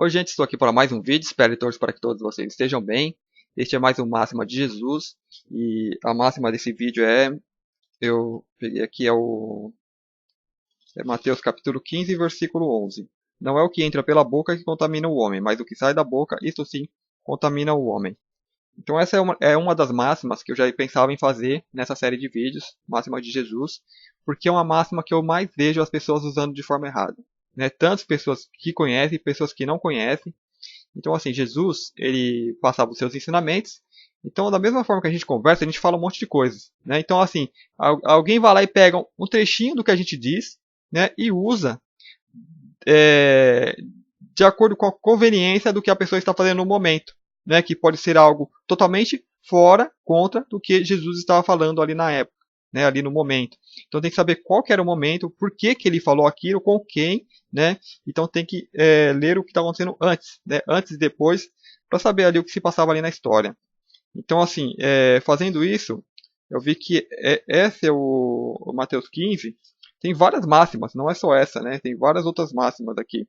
Oi, gente, estou aqui para mais um vídeo. Espero e torço para que todos vocês estejam bem. Este é mais um Máxima de Jesus. E a máxima desse vídeo eu peguei aqui, é Mateus capítulo 15, versículo 11. Não é o que entra pela boca que contamina o homem, mas o que sai da boca, isso sim, contamina o homem. Então essa é uma das máximas que eu já pensava em fazer nessa série de vídeos, Máxima de Jesus, porque é uma máxima que eu mais vejo as pessoas usando de forma errada. Né? Tantas pessoas que conhecem, pessoas que não conhecem. Então, assim, Jesus, ele passava os seus ensinamentos. Então, da mesma forma que a gente conversa, a gente fala um monte de coisas. Né? Então, assim, alguém vai lá e pega um trechinho do que a gente diz, né, e usa é, de acordo com a conveniência do que a pessoa está fazendo no momento. Né? Que pode ser algo totalmente fora, contra do que Jesus estava falando ali na época. Né, ali no momento. Então tem que saber qual que era o momento, por que, que ele falou aquilo, com quem, né? Então tem que ler o que está acontecendo antes, né? Antes e depois, para saber ali o que se passava ali na história. Então assim, fazendo isso, eu vi que esse é o Mateus 15, tem várias máximas, não é só essa, né? Tem várias outras máximas aqui,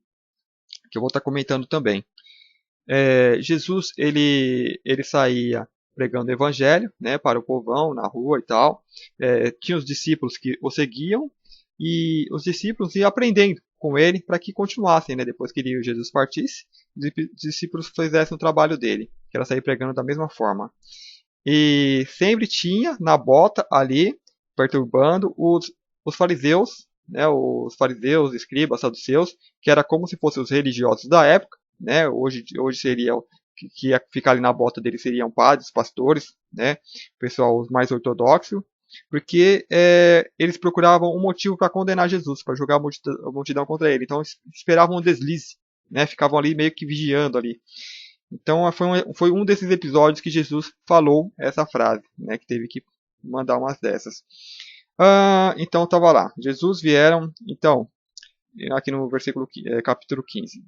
que eu vou estar comentando também. Jesus ele saía pregando o evangelho, né, para o povão na rua e tal. Tinha os discípulos que o seguiam e os discípulos iam aprendendo com ele para que continuassem, né, depois que Jesus partisse, os discípulos fizessem o trabalho dele, que era sair pregando da mesma forma. E sempre tinha na bota ali, perturbando os fariseus, né, os fariseus, escribas, saduceus, que era como se fossem os religiosos da época, né, hoje seria que ia ficar ali na bota dele seriam padres, pastores, né, pessoal mais ortodoxo, porque eles procuravam um motivo para condenar Jesus, para jogar a multidão contra ele. Então esperavam um deslize, né, ficavam ali meio que vigiando ali. Então foi um desses episódios que Jesus falou essa frase, né, que teve que mandar umas dessas. Então estava lá, Jesus vieram, então, aqui no versículo capítulo 15.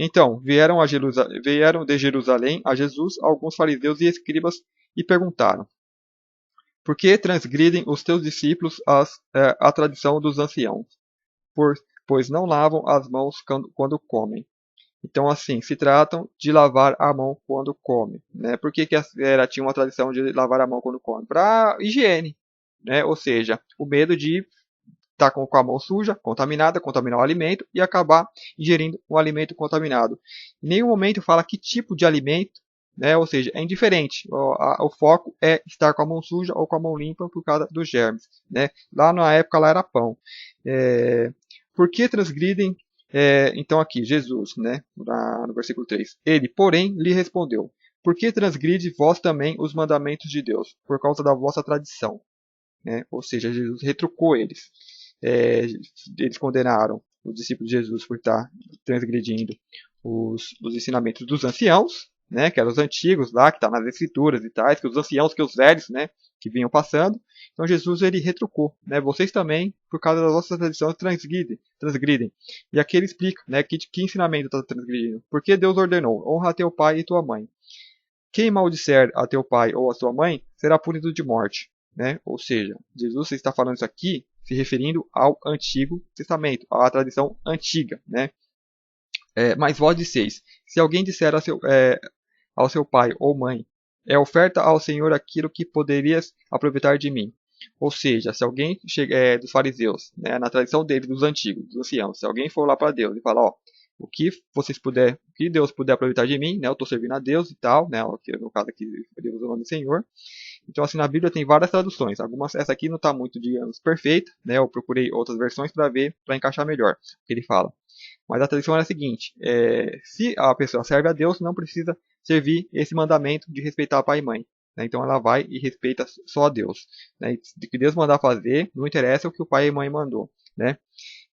Então, vieram de Jerusalém a Jesus alguns fariseus e escribas e perguntaram: Por que transgridem os teus discípulos a tradição dos anciãos? Pois não lavam as mãos quando comem. Então, assim, se tratam de lavar a mão quando come. Né? Por que tinha uma tradição de lavar a mão quando come? Para higiene. Né? Ou seja, o medo de estar com a mão suja, contaminada, contaminar o alimento e acabar ingerindo um alimento contaminado. Em nenhum momento fala que tipo de alimento, né? Ou seja, é indiferente. O foco é estar com a mão suja ou com a mão limpa por causa dos germes. Né? Lá na época lá era pão. Por que transgridem então aqui, Jesus, né, no versículo 3. Ele, porém, lhe respondeu: Por que transgride vós também os mandamentos de Deus? Por causa da vossa tradição. Né? Ou seja, Jesus retrucou eles. Eles condenaram os discípulos de Jesus por estar transgredindo os ensinamentos dos anciãos, né, que eram os antigos lá, que estão nas escrituras e tais, que os anciãos, que os velhos, né, que vinham passando. Então Jesus ele retrucou, né, vocês também, por causa das vossas tradições, transgridem. E aqui ele explica, né, que ensinamento está transgredindo. Porque Deus ordenou, honra a teu pai e tua mãe. Quem maldisser a teu pai ou a tua mãe será punido de morte. Né? Ou seja, Jesus está falando isso aqui se referindo ao Antigo Testamento, à tradição antiga. Né? Mas vós disseis, se alguém disser ao seu pai ou mãe, oferta ao Senhor aquilo que poderias aproveitar de mim. Ou seja, se alguém dos fariseus, né, na tradição deles, dos antigos, dos anciãos, se alguém for lá para Deus e falar, o que o que Deus puder aproveitar de mim, né, eu estou servindo a Deus e tal, né, no caso aqui, Deus usa o nome do Senhor. Então, assim, na Bíblia tem várias traduções. Essa aqui não está muito, digamos, perfeita, né, eu procurei outras versões para ver, para encaixar melhor o que ele fala. Mas a tradição era a seguinte: se a pessoa serve a Deus, não precisa servir esse mandamento de respeitar pai e mãe. Né? Então ela vai e respeita só a Deus. Né? O que Deus mandar fazer, não interessa o que o pai e mãe mandou. Né?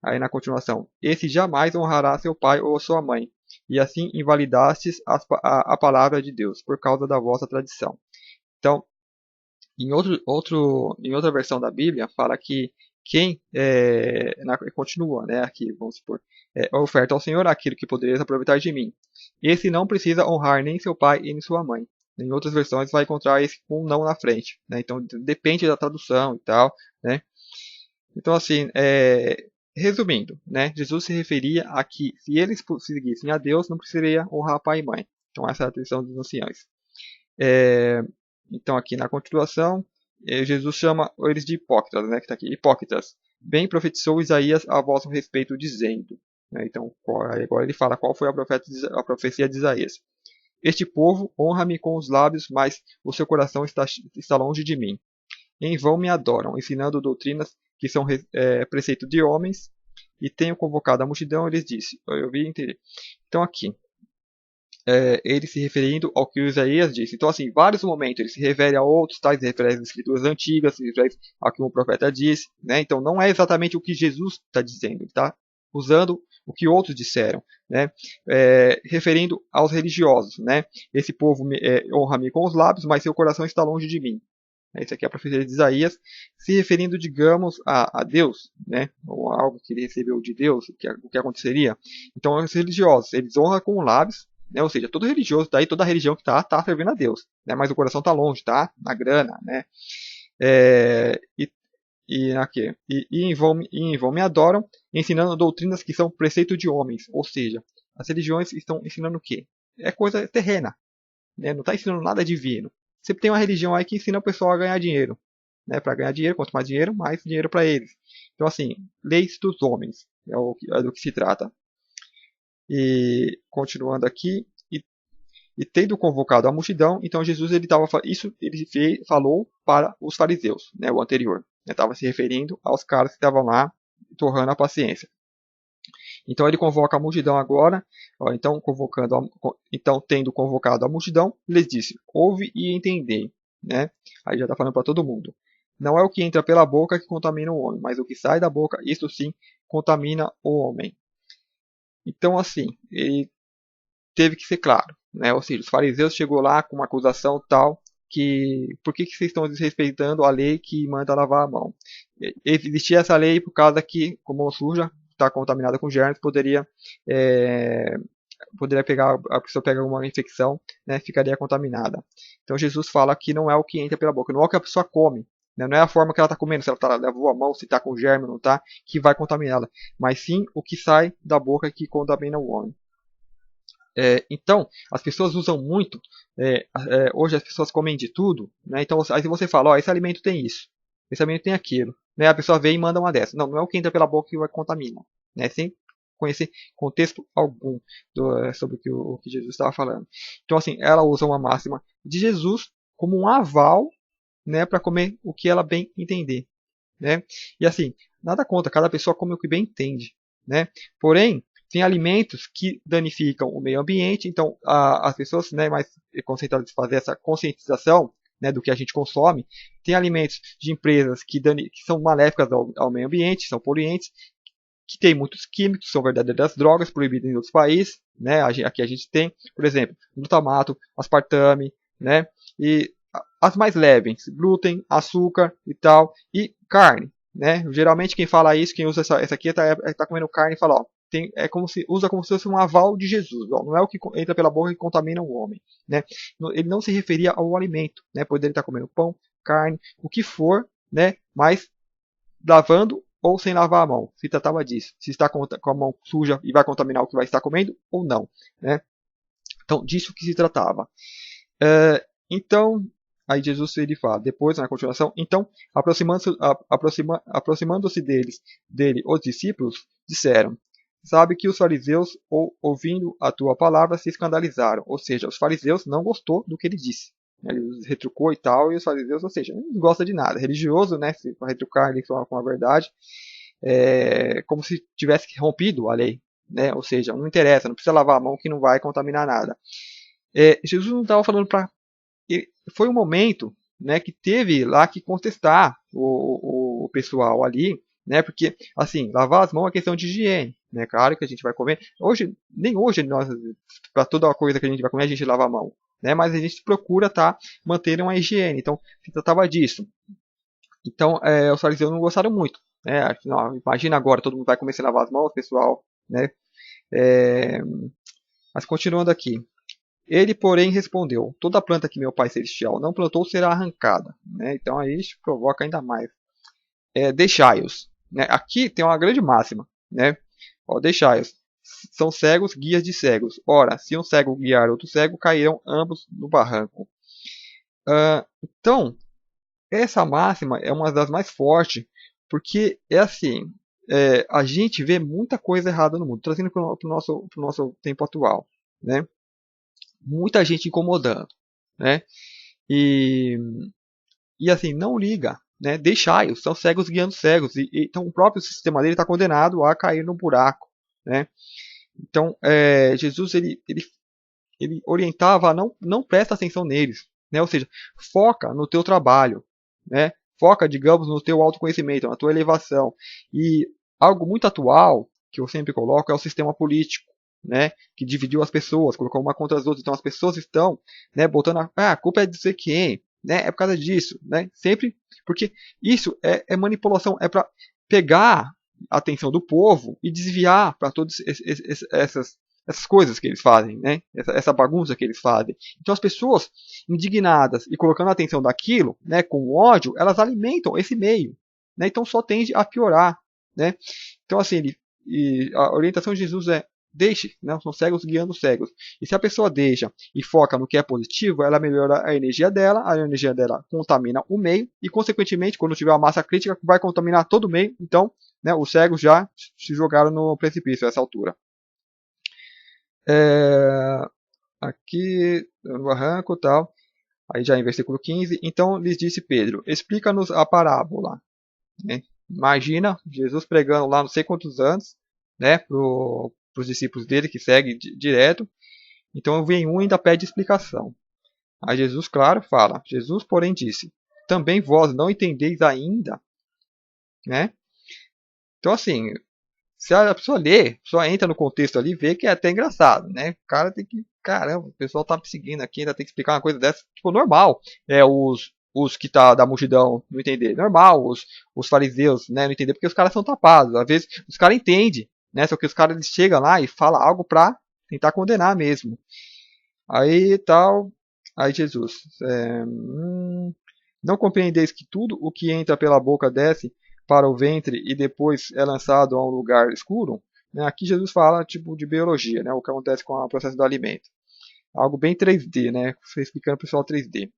Aí na continuação: esse jamais honrará seu pai ou sua mãe, e assim invalidastes a palavra de Deus, por causa da vossa tradição. Então, em outra versão da Bíblia, fala que quem continua, né, aqui, vamos supor, oferta ao Senhor aquilo que poderias aproveitar de mim. Esse não precisa honrar nem seu pai e nem sua mãe. Em outras versões vai encontrar esse com um não na frente. Né? Então depende da tradução e tal. Né? Então assim, resumindo, né, Jesus se referia a que se eles seguissem a Deus, não precisaria honrar pai e mãe. Então essa é a tradição dos anciãos. Então aqui na continuação, Jesus chama eles de hipócritas, né, que está aqui, hipócritas. Bem profetizou Isaías a vosso respeito, dizendo. Né, então agora ele fala qual foi a profecia de Isaías. Este povo honra-me com os lábios, mas o seu coração está longe de mim. Em vão me adoram, ensinando doutrinas que são preceito de homens, e tenho convocado a multidão, eles disse. Eu vi entender. Então aqui, ele se referindo ao que Isaías disse. Então assim, em vários momentos ele se refere a outros, tais, se refere às escrituras antigas, se refere ao que o profeta disse. Né? Então não é exatamente o que Jesus está dizendo, ele está usando o que outros disseram, né? Referindo aos religiosos. Né? Esse povo honra-me com os lábios, mas seu coração está longe de mim. Essa aqui é a profecia de Isaías, se referindo, digamos, a Deus, né? Ou a algo que ele recebeu de Deus, o que aconteceria. Então, os religiosos, eles honram com lábios, né? Ou seja, todo religioso, daí toda religião que está servindo a Deus, né? Mas o coração está longe, tá? Na grana, né? Em vão me adoram, ensinando doutrinas que são preceito de homens. Ou seja, as religiões estão ensinando o quê? É coisa terrena, né? Não está ensinando nada divino. Você tem uma religião aí que ensina o pessoal a ganhar dinheiro. Né? Para ganhar dinheiro, quanto mais dinheiro para eles. Então, assim, leis dos homens é do que se trata. E continuando aqui, e tendo convocado a multidão, então Jesus ele falou para os fariseus, né, o anterior. Estava se referindo aos caras que estavam lá torrando a paciência. Então ele convoca a multidão agora. Então, tendo convocado a multidão, lhes disse: ouve e entendei. Né? Aí já está falando para todo mundo. Não é o que entra pela boca que contamina o homem, mas o que sai da boca, isso sim, contamina o homem. Então, assim, ele teve que ser claro. Né? Ou seja, os fariseus chegou lá com uma acusação tal que por que vocês estão desrespeitando a lei que manda lavar a mão? Existia essa lei por causa que, com mão suja, está contaminada com germes, poderia pegar, a pessoa pega uma infecção, né, ficaria contaminada. Então Jesus fala que não é o que entra pela boca, não é o que a pessoa come, né, não é a forma que ela está comendo, se ela lavou a mão, se está com germe ou não está, que vai contaminá-la, mas sim o que sai da boca que contamina o homem. Então, as pessoas usam muito, hoje as pessoas comem de tudo, né, então aí você fala, esse alimento tem isso, esse alimento tem aquilo, né, a pessoa vem e manda uma dessa. Não é o que entra pela boca que vai contaminar, né, sem conhecer contexto algum sobre o que Jesus estava falando. Então, assim, ela usa uma máxima de Jesus como um aval, né, para comer o que ela bem entender, né? E assim, nada contra, cada pessoa come o que bem entende, né? Porém, tem alimentos que danificam o meio ambiente, então as pessoas, né, mais concentradas de fazer essa conscientização, né, do que a gente consome. Tem alimentos de empresas que são maléficas ao meio ambiente, são poluentes, que tem muitos químicos, são verdadeiras drogas proibidas em outros países, né? Aqui a gente tem, por exemplo, glutamato, aspartame, né? E as mais leves, glúten, açúcar e tal, e carne, né? Geralmente quem fala isso, quem usa essa aqui está comendo carne e fala, ó, usa como se fosse um aval de Jesus, ó, não é o que entra pela boca que contamina o homem, né? Ele não se referia ao alimento, né? Poderia estar comendo pão, carne, o que for, né? Mas lavando ou sem lavar a mão, se tratava disso, se está com a mão suja e vai contaminar o que vai estar comendo ou não, né? Então, disso que se tratava. Então, aí Jesus ele fala, depois na continuação, então, aproximando-se dele os discípulos, disseram: sabe que os fariseus, ouvindo a tua palavra, se escandalizaram. Ou seja, os fariseus não gostou do que ele disse. Ele retrucou e tal, e os fariseus, ou seja, não gosta de nada. Religioso, né? Se retrucar ele com a verdade, como se tivesse rompido a lei, né? Ou seja, não interessa, não precisa lavar a mão que não vai contaminar nada. Jesus não estava falando para. Foi um momento, né, que teve lá que contestar o pessoal ali, né? Porque assim, lavar as mãos é questão de higiene, né? Claro que a gente vai comer. Nem hoje nós, para toda coisa que a gente vai comer, a gente lava a mão. Né, mas a gente procura manter uma higiene. Então, se tratava disso. Então, os fariseus não gostaram muito. Né? Não, imagina agora, todo mundo vai começar a lavar as mãos, pessoal. Né? Mas continuando aqui. Ele, porém, respondeu: toda planta que meu Pai Celestial não plantou será arrancada. Né? Então, aí isso provoca ainda mais. Deixai-os. né? Aqui tem uma grande máxima, né? Ó, deixai-os. São cegos, guias de cegos. Ora, se um cego guiar outro cego, cairão ambos no barranco. Então, essa máxima é uma das mais fortes, porque é assim, a gente vê muita coisa errada no mundo, trazendo para o nosso tempo atual, né? Muita gente incomodando, né? E, e assim, não liga, né? Deixai-os, são cegos guiando cegos, então o próprio sistema dele está condenado a cair no buraco, né? Então, Jesus ele orientava a não presta atenção neles, né? Ou seja, foca no teu trabalho, né? Foca, digamos, no teu autoconhecimento, na tua elevação. E algo muito atual que eu sempre coloco é o sistema político, né? Que dividiu as pessoas, colocou uma contra as outras. Então as pessoas estão, né, botando a culpa é de ser quem, né? É por causa disso, né? Sempre porque isso é manipulação, é para pegar a atenção do povo e desviar para todas essas coisas que eles fazem, né? Essa bagunça que eles fazem. Então as pessoas indignadas e colocando a atenção daquilo, né, com ódio, elas alimentam esse meio, né? Então só tende a piorar, né? Então assim, a orientação de Jesus é deixe, né? São cegos guiando cegos. E se a pessoa deixa e foca no que é positivo, ela melhora a energia dela contamina o meio e, consequentemente, quando tiver uma massa crítica, vai contaminar todo o meio. Então, né, os cegos já se jogaram no precipício a essa altura. Aqui no barranco tal, aí já em versículo 15, então lhes disse Pedro, explica-nos a parábola, né? Imagina Jesus pregando lá não sei quantos anos, né, para os discípulos dele que seguem direto, então vem um e ainda pede explicação. Aí Jesus, claro, fala, Jesus porém disse, também vós não entendeis ainda, né? Então assim, se a pessoa lê, a pessoa entra no contexto ali e vê que é até engraçado, né? O cara tem que. Caramba, o pessoal tá me seguindo aqui, ainda tem que explicar uma coisa dessa. Tipo, normal. Os que tá da multidão não entender. Normal, os fariseus, né, não entender, porque os caras são tapados. Às vezes os caras entendem, né? Só que os caras eles chegam lá e falam algo pra tentar condenar mesmo. Aí tal. Aí Jesus. Não compreendeis que tudo o que entra pela boca desce para o ventre e depois é lançado a um lugar escuro? Né? Aqui Jesus fala tipo de biologia, né? O que acontece com o processo do alimento. Algo bem 3D, né? Você explicando para o pessoal 3D.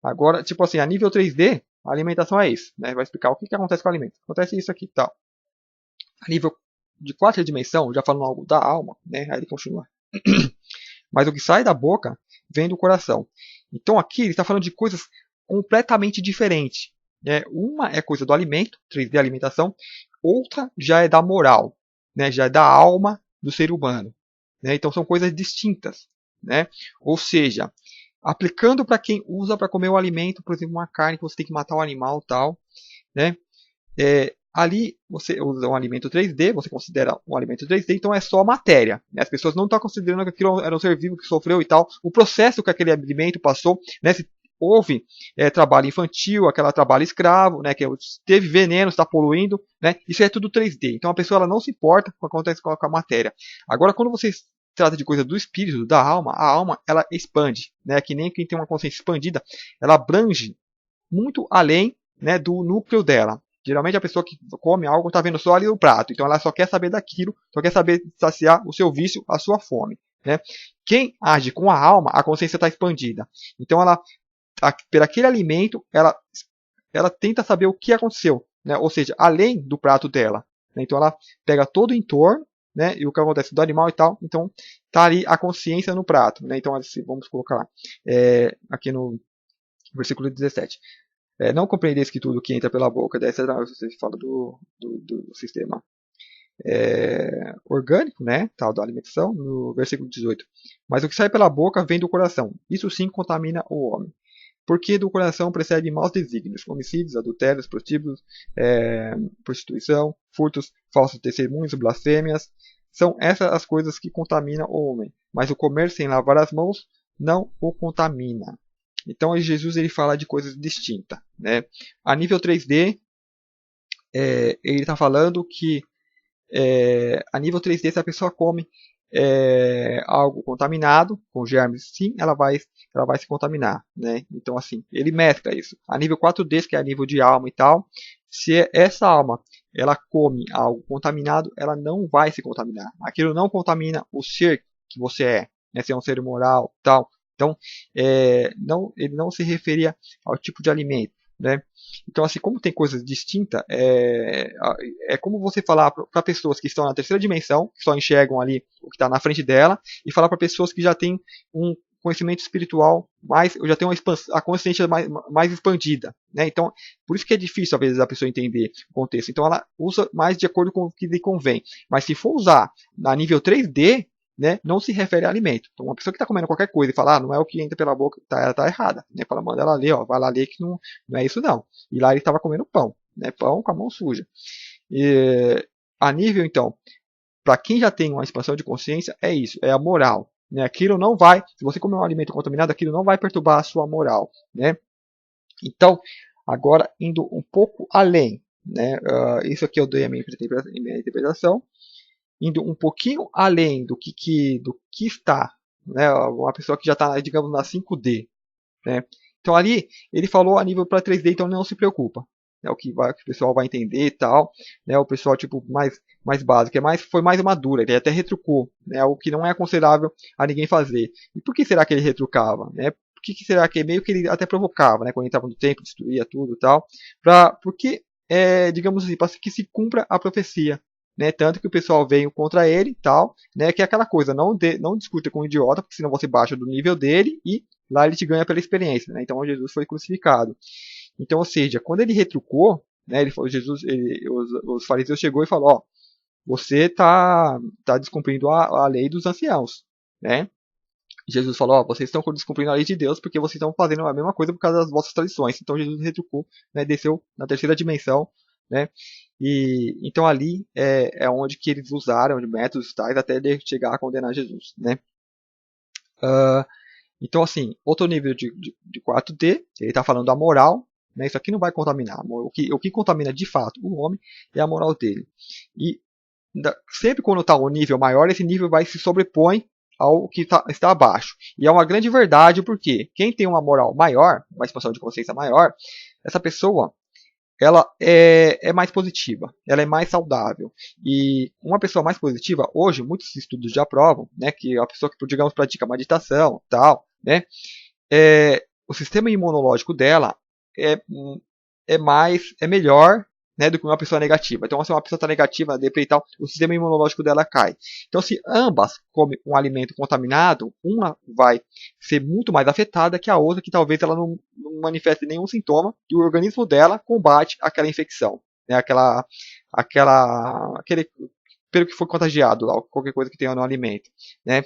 Agora, tipo assim, a nível 3D, a alimentação é isso, né? Vai explicar o que acontece com o alimento. Acontece isso aqui, tal. A nível de 4 dimensão, já falando algo da alma, né? Aí ele continua. Mas o que sai da boca vem do coração. Então aqui ele está falando de coisas completamente diferentes. Né? Uma é coisa do alimento, 3D alimentação, outra já é da moral, né? Já é da alma do ser humano. Né? Então são coisas distintas. Né? Ou seja, aplicando para quem usa para comer o alimento, por exemplo, uma carne que você tem que matar um animal tal, né? Ali você usa um alimento 3D, você considera um alimento 3D, então é só matéria. Né? As pessoas não estão considerando que aquilo era um ser vivo que sofreu e tal. O processo que aquele alimento passou, né? Se houve trabalho infantil, aquele trabalho escravo, né? Que teve veneno, está poluindo, né? Isso é tudo 3D. Então a pessoa ela não se importa com o que acontece com a matéria. Agora, quando você trata de coisa do espírito, da alma, a alma ela expande, né? Que nem quem tem uma consciência expandida, ela abrange muito além, né, do núcleo dela. Geralmente a pessoa que come algo está vendo só ali o prato, então ela só quer saber daquilo, só quer saber saciar o seu vício, a sua fome. Né? Quem age com a alma, a consciência está expandida. Então ela, por aquele alimento, ela tenta saber o que aconteceu, né? Ou seja, além do prato dela. Né? Então ela pega todo o entorno, né? E o que acontece do animal e tal. Então tá ali a consciência no prato. Né? Então vamos colocar aqui no versículo 17. Não compreendeis que tudo que entra pela boca dessa você fala do sistema orgânico, né, tal da alimentação, no versículo 18. Mas o que sai pela boca vem do coração. Isso sim contamina o homem. Porque do coração procedem maus desígnios, homicídios, adultérios, prostíbulos, prostituição, furtos, falsos testemunhos, blasfêmias. São essas as coisas que contaminam o homem. Mas o comer sem lavar as mãos não o contamina. Então Jesus ele fala de coisas distintas. Né? A nível 3D, ele está falando que a nível 3D, se a pessoa come algo contaminado, com germes, sim, ela vai se contaminar. Né? Então, assim, ele mescla isso. A nível 4D, que é a nível de alma e tal, se essa alma ela come algo contaminado, ela não vai se contaminar. Aquilo não contamina o ser que você é, né? Se é um ser moral, tal. Então, ele não se referia ao tipo de alimento, né? Então, assim, como tem coisas distintas, é como você falar para pessoas que estão na terceira dimensão, que só enxergam ali o que está na frente dela, e falar para pessoas que já têm um conhecimento espiritual mais, já tem a consciência mais expandida, né? Então, por isso que é difícil às vezes a pessoa entender o contexto. Então, ela usa mais de acordo com o que lhe convém. Mas se for usar na nível 3D, né, não se refere a alimento. Então, uma pessoa que está comendo qualquer coisa e falar, não é o que entra pela boca, ela está errada. Né? Fala, manda ela ler, ó, vai lá ler que não é isso não. E lá ele estava comendo pão, né, pão com a mão suja. E, a nível, então, para quem já tem uma expansão de consciência, é isso, é a moral. Né? Aquilo não vai, se você comer um alimento contaminado, aquilo não vai perturbar a sua moral. Né? Então, agora indo um pouco além, né? Isso aqui eu dei a minha interpretação, indo um pouquinho além do que está, né? Uma pessoa que já está, digamos, na 5D. Né? Então ali ele falou a nível para 3D, então não se preocupa. É o que o pessoal vai entender e tal, né? O pessoal tipo mais básico, foi mais madura, ele até retrucou, né? O que não é aconselhável a ninguém fazer. E por que será que ele retrucava, né? Por que será que meio que ele até provocava, né? Quando ele estava no templo, destruía tudo e tal, porque digamos assim, para que se cumpra a profecia. Né, tanto que o pessoal veio contra ele e tal, né, que é aquela coisa, não discuta com o idiota, porque senão você baixa do nível dele e lá ele te ganha pela experiência. Né, então Jesus foi crucificado. Então, ou seja, quando ele retrucou, né, ele falou, os fariseus chegou e falou, ó, você está descumprindo a lei dos anciãos. Né? Jesus falou, ó, vocês estão descumprindo a lei de Deus porque vocês estão fazendo a mesma coisa por causa das vossas tradições. Então Jesus retrucou, né, desceu na terceira dimensão, né? E então ali onde que eles usaram de métodos tais até de chegar a condenar Jesus, né? Então assim, outro nível de 4D, ele está falando da moral, né? Isso aqui não vai contaminar. O que contamina de fato o homem é a moral dele. E sempre quando está um nível maior, esse nível vai se sobrepõe ao que está abaixo. E é uma grande verdade porque quem tem uma moral maior, uma expansão de consciência maior, essa pessoa ela é mais positiva, ela é mais saudável. E uma pessoa mais positiva, hoje, muitos estudos já provam, né, que a pessoa que, digamos, pratica meditação, tal, né, o sistema imunológico dela é, é melhor, né, do que uma pessoa negativa. Então, se uma pessoa está negativa, deprê e tal, o sistema imunológico dela cai. Então, se ambas comem um alimento contaminado, uma vai ser muito mais afetada que a outra, que talvez ela não manifeste nenhum sintoma, e o organismo dela combate aquela infecção, né, aquele pelo que foi contagiado, qualquer coisa que tenha no alimento, né?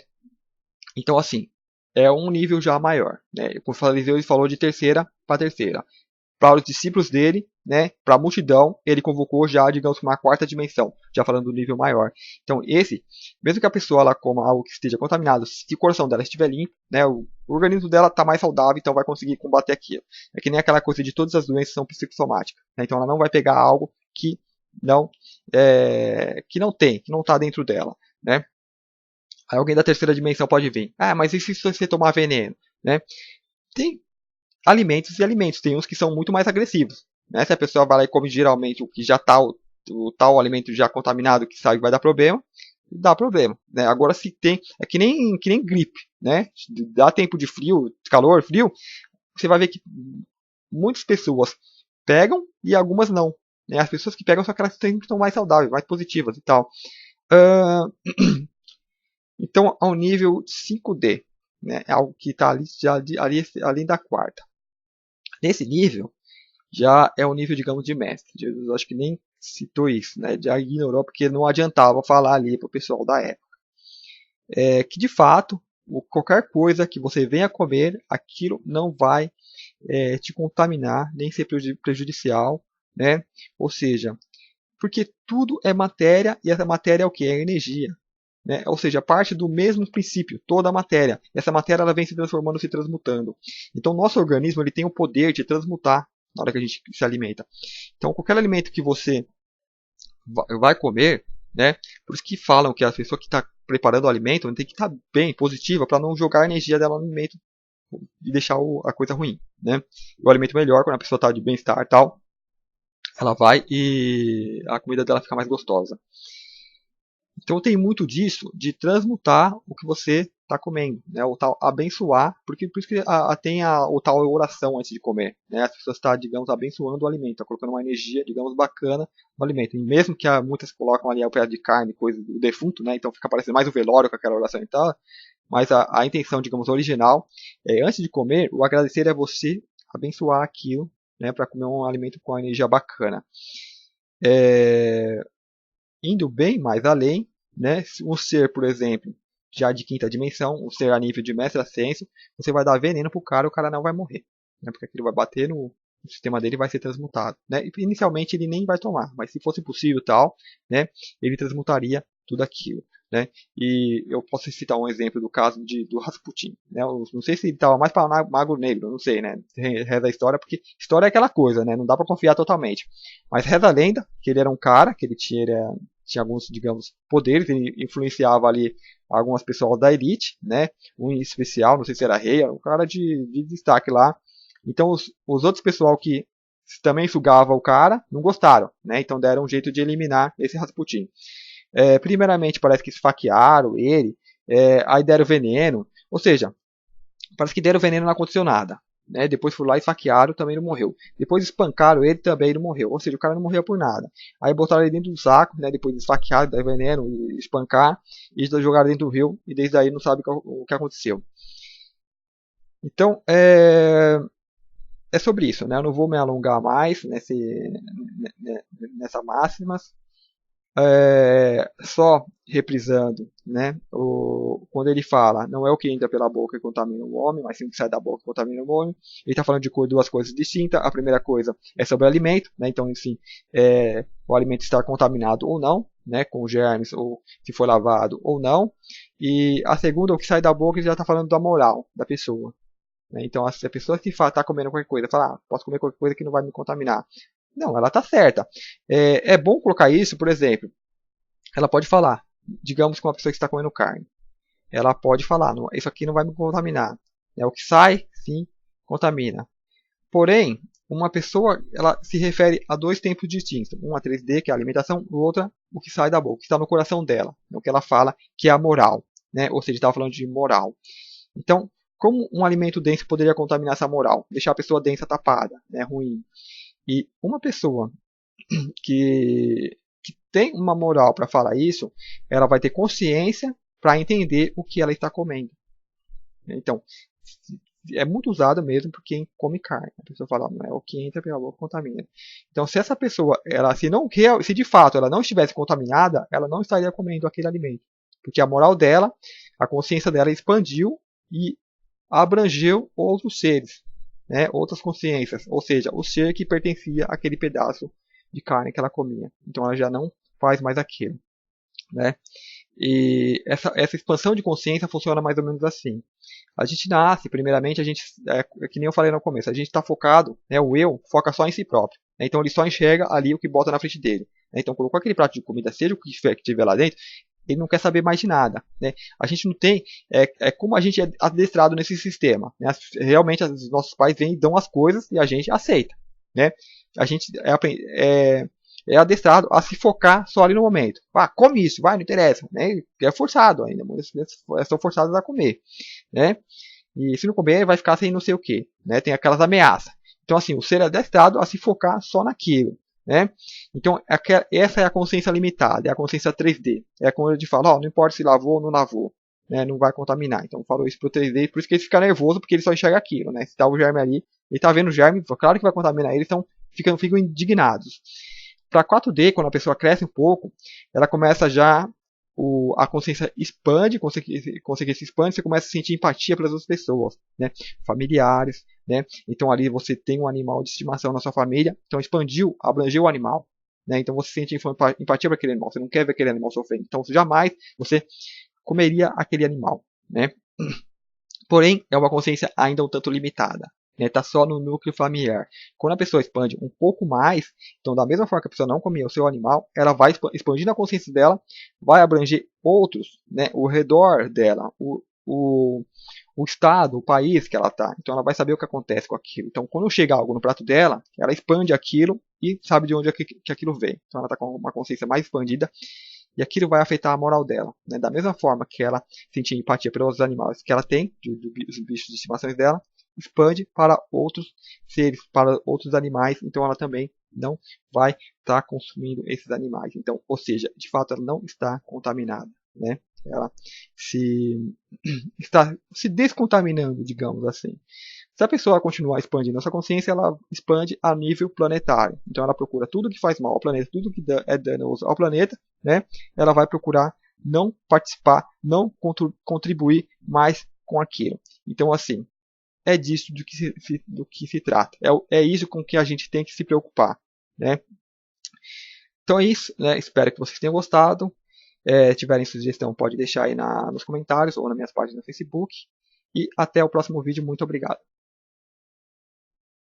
Então, assim, é um nível já maior, né? O fariseu ele falou de terceira para terceira. Para os discípulos dele, né, para a multidão, ele convocou já, digamos, uma quarta dimensão, já falando do nível maior. Então, mesmo que a pessoa ela coma algo que esteja contaminado, se o coração dela estiver limpo, né, o organismo dela está mais saudável, então vai conseguir combater aquilo. É que nem aquela coisa de todas as doenças são psicossomáticas. Né, então, ela não vai pegar algo não que não está dentro dela, né? Aí alguém da terceira dimensão pode vir. Ah, mas e se você tomar veneno, né? Tem alimentos e alimentos. Tem uns que são muito mais agressivos. Né? Se a pessoa vai lá e come geralmente o que já está, o tal alimento já contaminado que sabe que vai dar problema, dá problema. Né? Agora se tem, é que nem gripe, né? Dá tempo de frio, calor, frio, você vai ver que muitas pessoas pegam e algumas não. Né? As pessoas que pegam são aquelas que estão mais saudáveis, mais positivas e tal. Então, ao nível 5D, né? É algo que está ali, além da quarta. Nesse nível, já é um nível, digamos, de mestre. Jesus acho que nem citou isso, né? Já ignorou porque não adiantava falar ali para o pessoal da época. Que de fato, qualquer coisa que você venha comer, aquilo não vai te contaminar, nem ser prejudicial, né? Ou seja, porque tudo é matéria e essa matéria é o que? É energia. Né? Ou seja, parte do mesmo princípio, toda a matéria. Essa matéria ela vem se transformando, se transmutando. Então, nosso organismo ele tem o poder de transmutar na hora que a gente se alimenta. Então, qualquer alimento que você vai comer, né? Por isso que falam que a pessoa que está preparando o alimento tem que estar bem, positiva, para não jogar a energia dela no alimento e deixar a coisa ruim. Né? O alimento melhor, quando a pessoa está de bem-estar e tal, ela vai e a comida dela fica mais gostosa. Então tem muito disso, de transmutar o que você está comendo, né? O tal abençoar, porque por isso que tem o tal oração antes de comer, né? As pessoas estão, digamos, abençoando o alimento, tá colocando uma energia, digamos, bacana no alimento. E mesmo que muitas colocam ali o pedaço de carne, coisa do defunto, né? Então fica parecendo mais o velório com aquela oração e tal. Mas a intenção, digamos, original é antes de comer, o agradecer é você abençoar aquilo, né? Para comer um alimento com uma energia bacana. Indo bem mais além, né? Um ser, por exemplo, já de quinta dimensão, um ser a nível de mestre ascenso, você vai dar veneno pro cara, o cara não vai morrer, né? Porque aquilo vai bater no sistema dele e vai ser transmutado, né? E inicialmente ele nem vai tomar, mas se fosse possível tal, né? Ele transmutaria tudo aquilo, né? E eu posso citar um exemplo do caso do Rasputin, né? Eu não sei se ele estava mais para Mago Negro, não sei, né? Reza a história, porque história é aquela coisa, né? Não dá para confiar totalmente. Mas reza a lenda que ele era um cara, que ele tinha alguns, digamos, poderes, ele influenciava ali algumas pessoas da elite, né? Um em especial, não sei se era rei, era um cara de destaque lá. Então os outros pessoal que também sugava o cara não gostaram, né? Então deram um jeito de eliminar esse Rasputin. Primeiramente parece que esfaquearam ele, aí deram veneno, ou seja, parece que deram veneno e não aconteceu nada. Né? Depois foram lá e esfaquearam, também não morreu. Depois espancaram ele, também não morreu. Ou seja, o cara não morreu por nada. Aí botaram ele dentro do saco, né? Depois de esfaquear, dar veneno, espancar, e jogaram dentro do rio, e desde aí não sabe o que aconteceu. Então, é sobre isso, né? Eu não vou me alongar mais nessa máximas. Só reprisando, né? Quando ele fala, não é o que entra pela boca que contamina o homem, mas sim o que sai da boca que contamina o homem. Ele está falando de duas coisas distintas. A primeira coisa é sobre o alimento, né? Então, enfim, o alimento estar contaminado ou não, né? Com germes, ou se for lavado ou não. E a segunda, o que sai da boca, ele já está falando da moral da pessoa. Né? Então, se a pessoa que está comendo qualquer coisa, fala, posso comer qualquer coisa que não vai me contaminar. Não, ela está certa. É bom colocar isso, por exemplo, ela pode falar, digamos que uma pessoa que está comendo carne, ela pode falar, isso aqui não vai me contaminar. O que sai, sim, contamina. Porém, uma pessoa, ela se refere a dois tempos distintos. Um a 3D, que é a alimentação, o outro o que sai da boca, o que está no coração dela, o que ela fala, que é a moral. Né? Ou seja, estava falando de moral. Então, como um alimento denso poderia contaminar essa moral? Deixar a pessoa densa tapada, né? Ruim. E uma pessoa que tem uma moral para falar isso, ela vai ter consciência para entender o que ela está comendo. Então, é muito usado mesmo por quem come carne. A pessoa fala, não é o que entra pela boca contamina. Então, se essa pessoa, se de fato ela não estivesse contaminada, ela não estaria comendo aquele alimento. Porque a moral dela, a consciência dela expandiu e abrangeu outros seres, né, outras consciências, ou seja, o ser que pertencia àquele pedaço de carne que ela comia. Então ela já não faz mais aquilo. Né? E essa expansão de consciência funciona mais ou menos assim. A gente nasce, primeiramente, que nem eu falei no começo, a gente está focado, né, o eu foca só em si próprio. Né? Então ele só enxerga ali o que bota na frente dele. Né? Então colocou aquele prato de comida, seja o que tiver lá dentro, ele não quer saber mais de nada. Né? A gente não tem. Como a gente é adestrado nesse sistema. Né? Realmente, os nossos pais vêm e dão as coisas e a gente aceita. Né? A gente é adestrado a se focar só ali no momento. Come isso, vai, não interessa. Né? É forçado ainda. Muitas crianças são forçadas a comer. Né? E se não comer, vai ficar sem não sei o que. Né? Tem aquelas ameaças. Então, assim, o ser é adestrado a se focar só naquilo. Né? Então, essa é a consciência limitada, é a consciência 3D. É quando a gente fala, não importa se lavou ou não lavou, né? Não vai contaminar. Então, falou isso pro 3D, por isso que ele fica nervoso, porque ele só enxerga aquilo. Né? Se tá o germe ali, ele tá vendo o germe, claro que vai contaminar eles, então ficam indignados. Para 4D, quando a pessoa cresce um pouco, ela começa já a consciência expande, consciência se expande, você começa a sentir empatia pelas outras pessoas, né? Familiares, né? Então ali você tem um animal de estimação na sua família, então abrangeu o animal, né? Então você sente empatia para aquele animal, você não quer ver aquele animal sofrendo, então jamais você comeria aquele animal, né? Porém, é uma consciência ainda um tanto limitada. Está só no núcleo familiar. Quando a pessoa expande um pouco mais, então da mesma forma que a pessoa não comia o seu animal, ela vai expandindo a consciência dela, vai abranger outros, né, ao redor dela, o estado, o país que ela está. Então ela vai saber o que acontece com aquilo. Então quando chega algo no prato dela, ela expande aquilo e sabe de onde é que aquilo vem. Então ela está com uma consciência mais expandida e aquilo vai afetar a moral dela. Né? Da mesma forma que ela sentir empatia pelos animais que ela tem, dos bichos de estimação dela, expande para outros seres, para outros animais. Então ela também não vai estar consumindo esses animais. Então, ou seja, de fato ela não está contaminada. Né? Ela está se descontaminando, digamos assim. Se a pessoa continuar expandindo a sua consciência, ela expande a nível planetário. Então ela procura tudo que faz mal ao planeta, tudo que é danoso ao planeta, né? Ela vai procurar não participar, não contribuir mais com aquilo. Então, assim, é disso do que se trata. É isso com que a gente tem que se preocupar, né? Então é isso, né? Espero que vocês tenham gostado. Tiverem sugestão, pode deixar aí nos comentários ou nas minhas páginas no Facebook. E até o próximo vídeo. Muito obrigado.